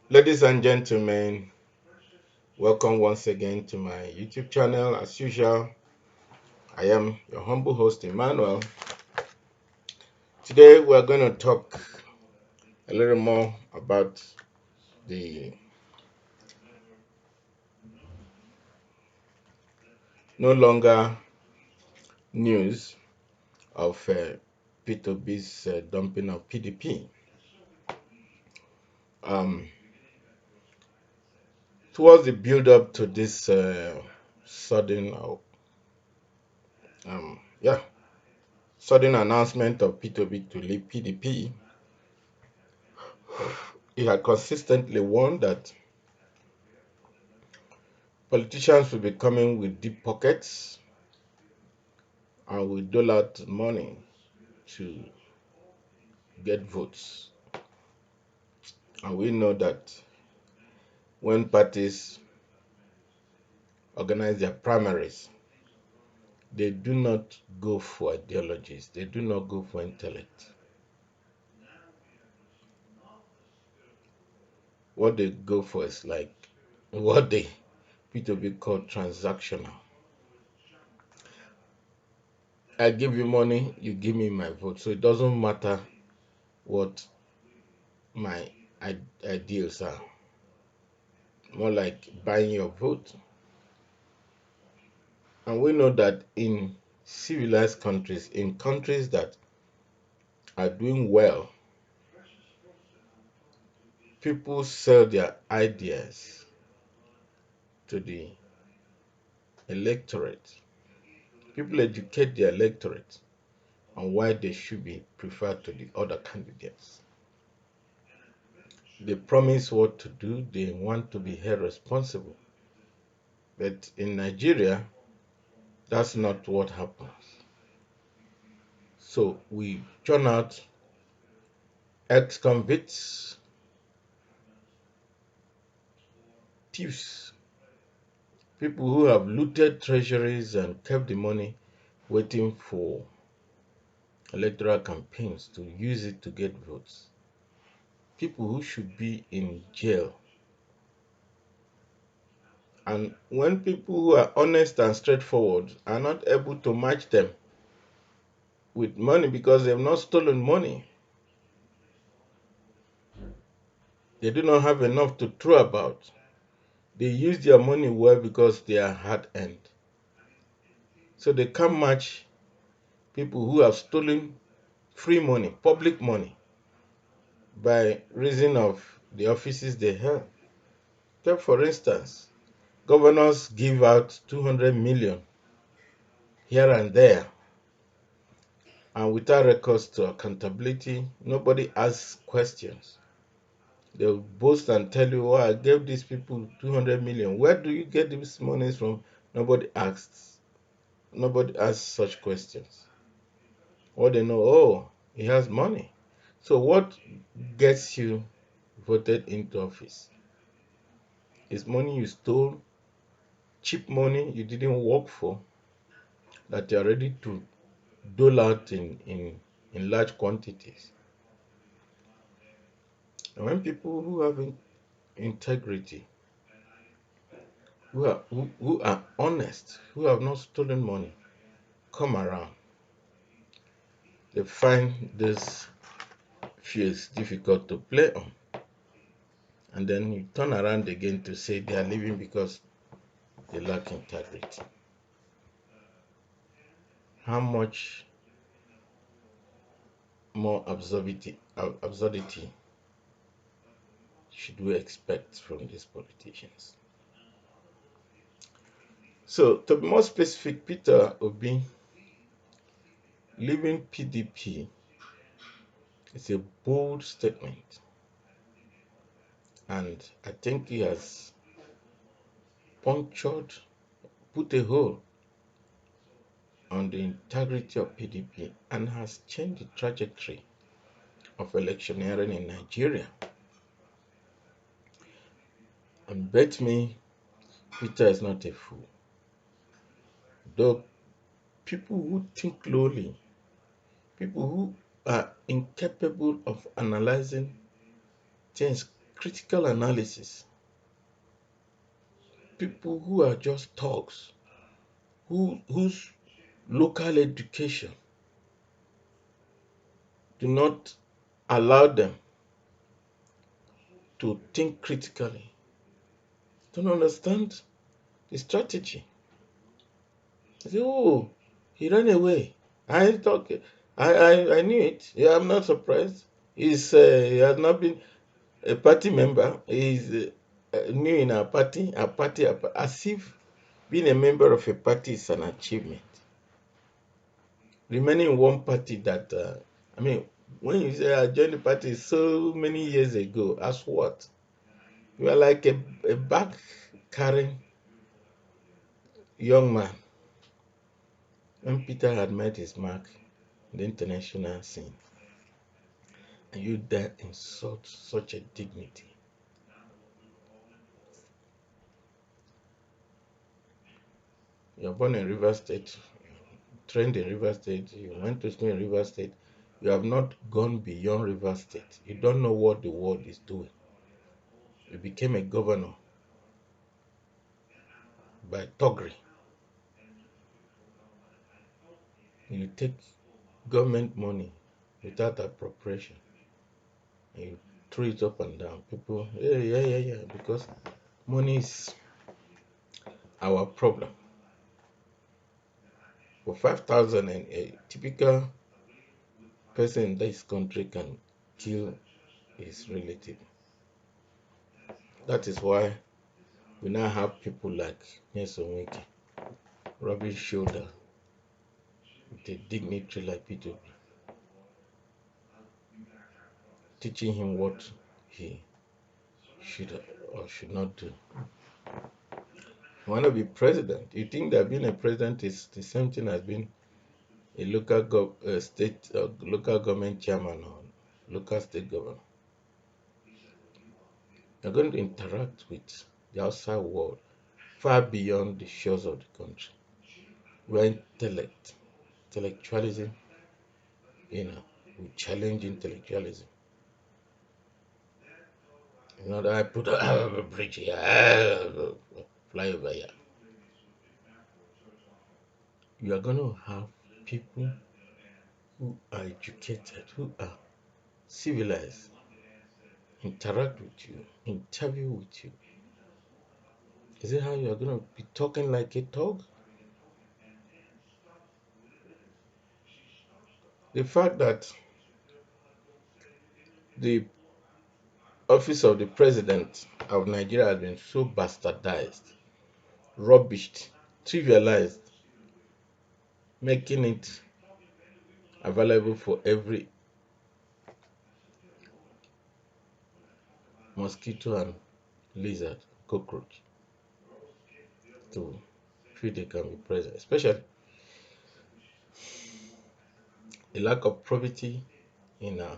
Ladies and gentlemen, welcome once again to my YouTube channel. As usual, I am your humble host, Emmanuel. Today, we're going to talk a little more about the no longer news of Peter Obi's dumping of PDP. Um, Towards the build up to this sudden, um, yeah, sudden announcement of Peter Obi to leave PDP, he had consistently warned that politicians will be coming with deep pockets and will dole out money to get votes. And we know that when parties organize their primaries, they do not go for ideologies, they do not go for intellect. What they go for is like what they Peter be called transactional. I give you money, you give me my vote. So it doesn't matter what my ideals are. More like buying your vote. And we know that in civilized countries, in countries that are doing well, people sell their ideas to the electorate. People educate the electorate on why they should be preferred to the other candidates. They promise what to do, they want to be held responsible. But in Nigeria, that's not what happens. So we turn out ex convicts, thieves, people who have looted treasuries and kept the money waiting for electoral campaigns to use it to get votes. People who should be in jail. And when people who are honest and straightforward are not able to match them with money because they have not stolen money, they do not have enough to throw about. They use their money well because they are hard earned. So they can't match people who have stolen free money, public money, by reason of the offices they held. Take for instance, governors give out 200 million here and there, and without records to accountability, nobody asks questions. They'll boast and tell you, "Oh, I gave these people 200 million. Where do you get these monies from?" Nobody asks. Nobody asks such questions. What they know, oh, he has money. So what gets you voted into office? Is money you stole, cheap money you didn't work for, that you're ready to dole out in large quantities. And when people who have integrity, who are honest, who have not stolen money, come around, they find this fears difficult to play on. And then you turn around again to say they are leaving because they lack integrity. How much more absurdity should we expect from these politicians? So, to be more specific, Peter Obi leaving PDP is a bold statement, and I think he has punctured, put a hole on the integrity of PDP and has changed the trajectory of electioneering in Nigeria. And bet me, Peter is not a fool. Though people who think lowly, people who are incapable of analyzing things critical analysis. People who are just thugs, whose local education do not allow them to think critically, don't understand the strategy. They say, oh, he ran away. I thought, I knew it. Yeah, I'm not surprised. He has not been a party member. He's new in our party, as if being a member of a party is an achievement. Remaining in one party that, I mean, when you say I joined the party so many years ago, as what? You are like a back carrying young man when Peter had made his mark in the international scene. And you die in such a dignity. You're born in River State, trained in River State, you went to school in River State, you have not gone beyond River State. You don't know what the world is doing. You became a governor by Togri. You take government money without appropriation and you throw it up and down. People, yeah, because money is our problem. For 5,000, and a typical person in this country can kill his relative. That is why we now have people like Nelson Wiki, rubbing shoulder with a dignitary like Peter Obi, teaching him what he should or should not do. You want to be president? You think that being a president is the same thing as being a state local government chairman or local state governor? You're going to interact with the outside world far beyond the shores of the country, where intellectualism, we challenge intellectualism. That I put a bridge here, fly over here. You are going to have people who are educated, who are civilized, interact with you, interview with you. Is it how you are going to be talking like a dog? The fact that the office of the president of Nigeria has been so bastardized, rubbished, trivialized, making it available for every mosquito and lizard, cockroach to feel they can be present, especially the lack of probity in our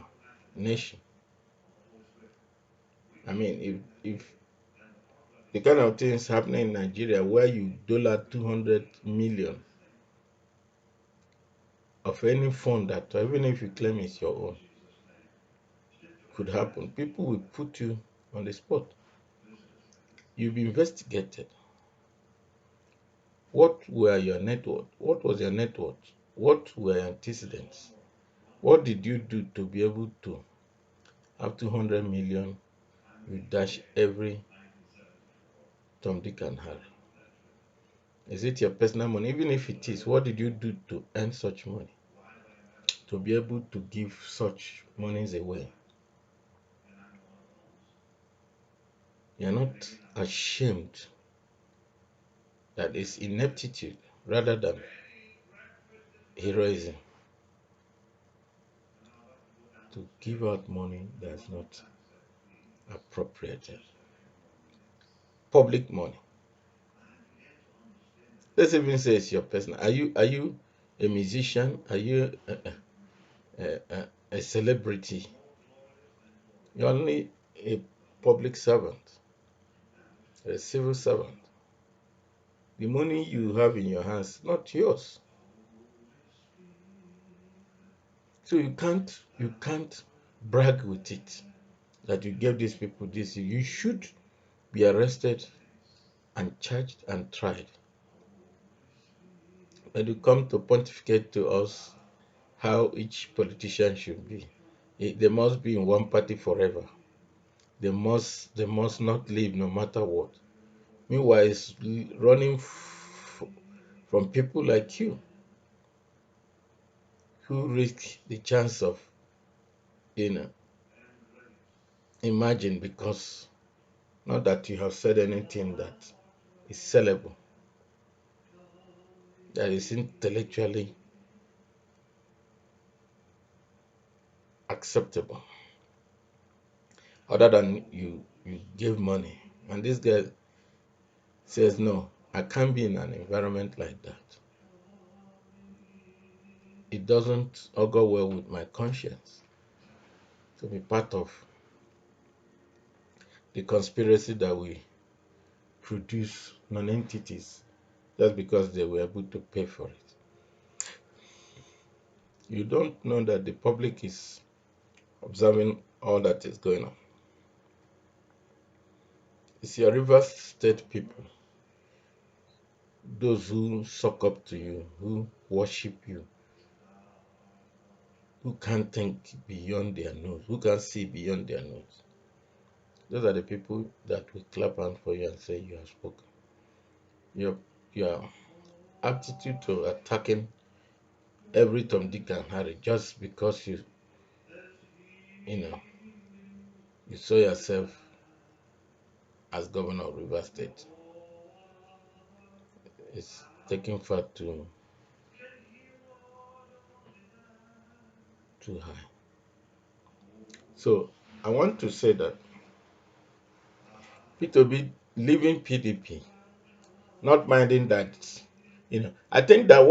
nation. I mean, if the kind of things happening in Nigeria where you dollar 200 million of any fund that, even if you claim it's your own, could happen, people will put you on the spot. You'll be investigated. What were your net worth? What was your net worth? What were your antecedents? What did you do to be able to have 200 million? You dash every Tom, Dick, and Harry. Is it your personal money? Even if it is, what did you do to earn such money? To be able to give such monies away? You're not ashamed that it's ineptitude rather than heroism to give out money that's not appropriated. Public money. Let's even say it's your personal. Are you a musician? Are you a celebrity? You're only a public servant, a civil servant. The money you have in your hands is not yours. So you can't brag with it that you gave these people this, you should be arrested and charged and tried. When you come to pontificate to us how each politician should be, they must be in one party forever. They must not leave no matter what. Meanwhile, it's running from people like you who risk the chance of, you know, imagine, because not that you have said anything that is sellable, that is intellectually acceptable, other than you give money. And this guy says, no, I can't be in an environment like that. It doesn't augur well with my conscience to be part of the conspiracy that we produce non-entities just because they were able to pay for it. You don't know that the public is observing all that is going on. It's your Rivers State people, those who suck up to you, who worship you, who can't think beyond their nose, who can't see beyond their nose. Those are the people that will clap hand for you and say you have spoken. Your aptitude to attacking every Tom, Dick, and Harry just because you know you saw yourself as governor of River State is taking far too high. So I want to say that Peter Obi leaving PDP, not minding that, I think that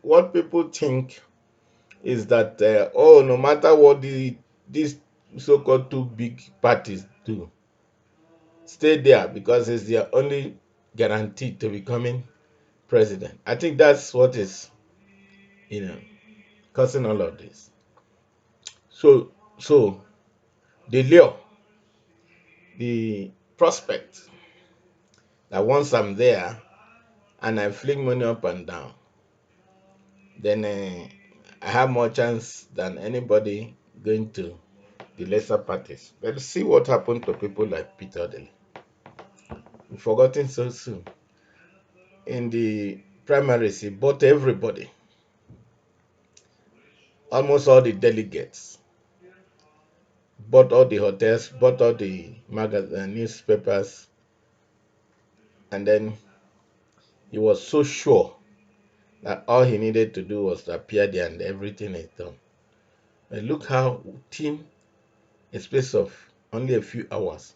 what people think is that no matter what these so-called two big parties do, stay there because it's their only guarantee to becoming president. I think that's what is you know causing all of this. So the lure, the prospect that once I'm there and I fling money up and down, then I have more chance than anybody going to the lesser parties. Let's see what happened to people like Peter Obi. We've forgotten so soon. In the primaries, he bought everybody, almost all the delegates, bought all the hotels, bought all the newspapers, and then he was so sure that all he needed to do was to appear there and everything is done. But look how within a space of only a few hours,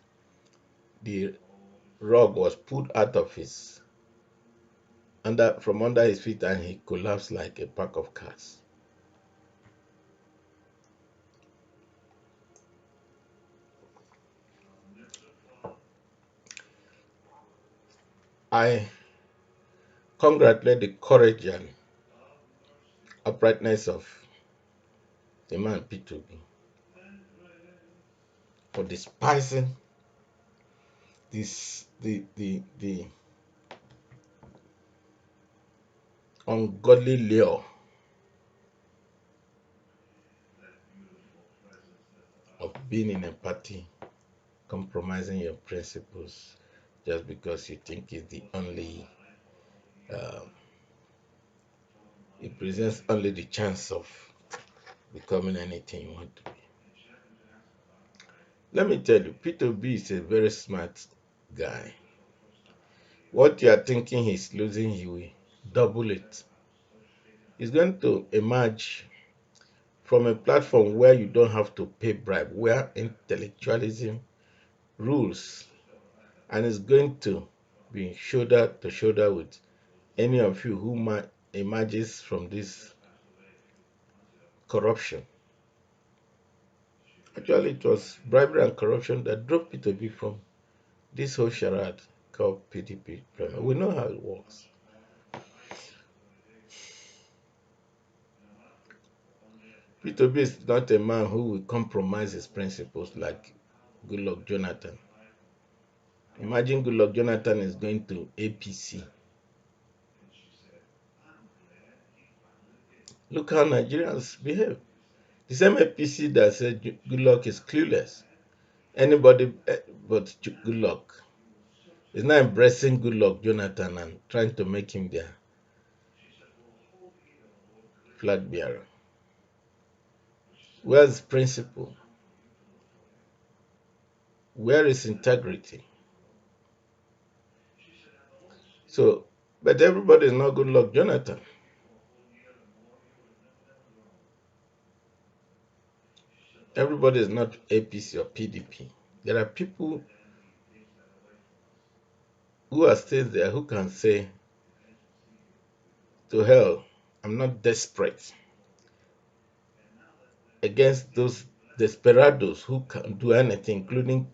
the rug was pulled out of his from under his feet and he collapsed like a pack of cards. I congratulate the courage and uprightness of the man Peter Obi for despising the ungodly lure of being in a party, compromising your principles just because you think it's the only uh, it presents only the chance of becoming anything you want to be. Let me tell you, Peter B is a very smart guy. What you are thinking he's losing, he will double it. He's going to emerge from a platform where you don't have to pay bribe, where intellectualism rules, and is going to be shoulder to shoulder with any of you who emerges from this corruption. Actually, it was bribery and corruption that drove Peter B from this whole charade called PDP. We know how it works. Peter Obi is not a man who will compromise his principles like Goodluck Jonathan. Imagine Goodluck Jonathan is going to APC. Look how Nigerians behave. The same APC that said Goodluck is clueless. Anybody but Goodluck is now embracing Goodluck Jonathan and trying to make him their flag bearer. Where's principle? Where is integrity? So, but everybody is not Goodluck Jonathan. Everybody is not APC or PDP. There are people who are still there who can say, to hell, I'm not desperate against those desperados who can do anything, including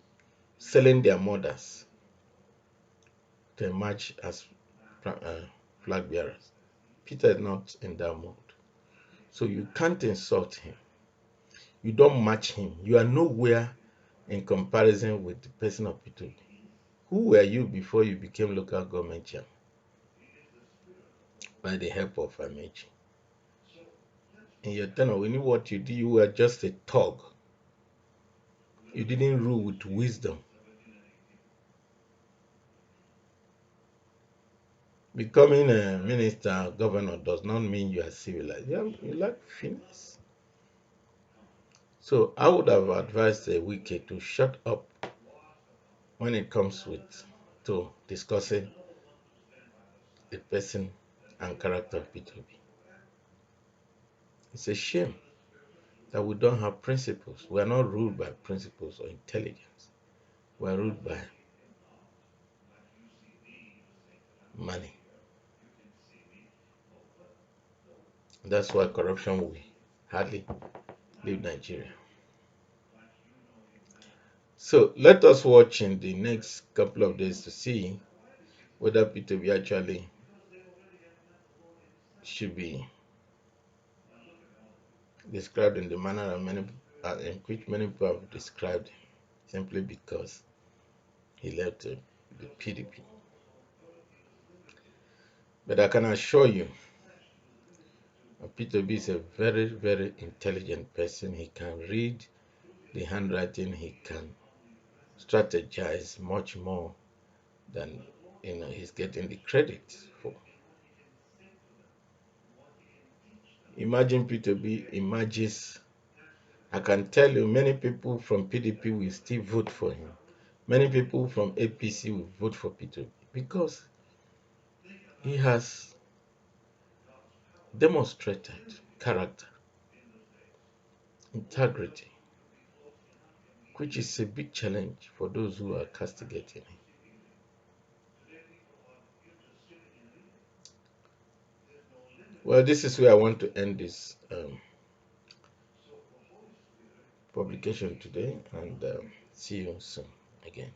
selling their mothers to emerge as flag bearers. Peter is not in that mood. So you can't insult him. You don't match him. You are nowhere in comparison with the person of Peter. Who were you before you became local government chairman? By the help of Amechi. In your tenure, we knew what you did. You were just a thug. You didn't rule with wisdom. Becoming a minister, governor does not mean you are civilized. You lack finesse. So I would have advised Wike to shut up when it comes to discussing the person and character of Peter Obi. It's a shame that we don't have principles. We are not ruled by principles or intelligence. We are ruled by money. That's why corruption will hardly leave Nigeria. So let us watch in the next couple of days to see whether Peter Obi actually should be described in the manner in which many people have described him, simply because he left the PDP. But I can assure you, Peter Obi is a very, very intelligent person. He can read the handwriting, he can strategize much more than he's getting the credit for. Imagine Peter Obi emerges. I can tell you many people from PDP will still vote for him. Many people from APC will vote for Peter Obi because he has demonstrated character, integrity, which is a big challenge for those who are castigating him. Well, this is where I want to end this publication today, and see you soon again.